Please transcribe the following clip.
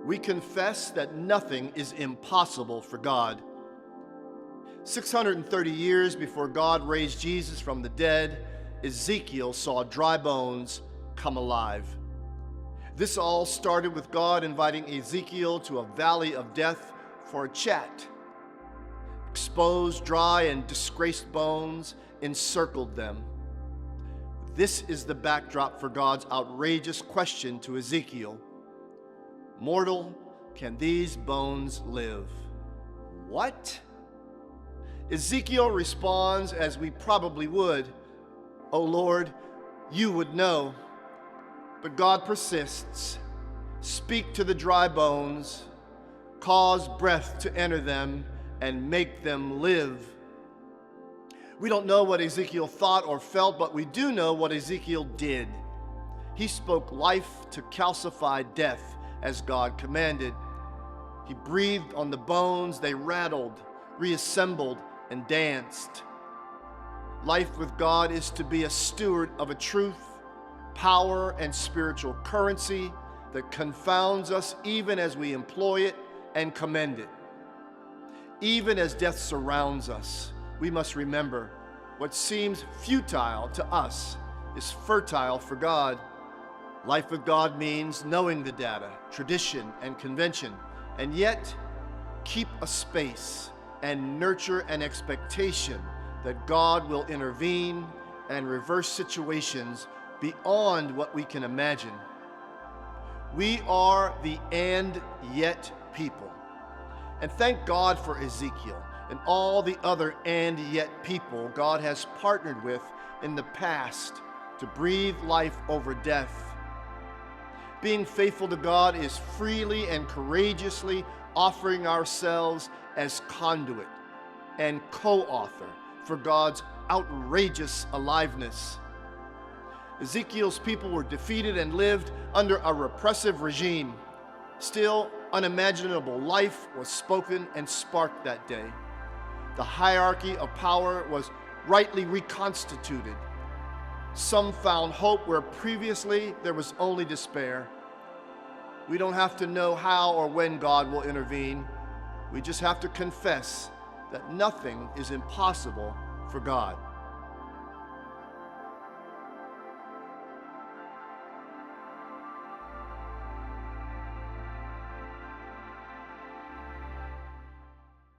we confess that nothing is impossible for God. 630 years before God raised Jesus from the dead, Ezekiel saw dry bones come alive. This all started with God inviting Ezekiel to a valley of death for a chat. Exposed, dry, and disgraced bones encircled them. This is the backdrop for God's outrageous question to Ezekiel. Mortal, can these bones live? What? Ezekiel responds as we probably would, "O Lord, you would know." But God persists. Speak to the dry bones, cause breath to enter them, and make them live. We don't know what Ezekiel thought or felt, but we do know what Ezekiel did. He spoke life to calcified death as God commanded. He breathed on the bones, they rattled, reassembled, and danced. Life with God is to be a steward of a truth, power, and spiritual currency that confounds us even as we employ it and commend it. Even as death surrounds us, we must remember what seems futile to us is fertile for God. Life with God means knowing the data, tradition, and convention, and yet keep a space and nurture an expectation that God will intervene and reverse situations beyond what we can imagine. We are the and yet people. And thank God for Ezekiel and all the other and yet people God has partnered with in the past to breathe life over death. Being faithful to God is freely and courageously offering ourselves as conduit and co-author for God's outrageous aliveness. Ezekiel's people were defeated and lived under a repressive regime. Still, unimaginable life was spoken and sparked that day. The hierarchy of power was rightly reconstituted. Some found hope where previously there was only despair. We don't have to know how or when God will intervene. We just have to confess that nothing is impossible for God.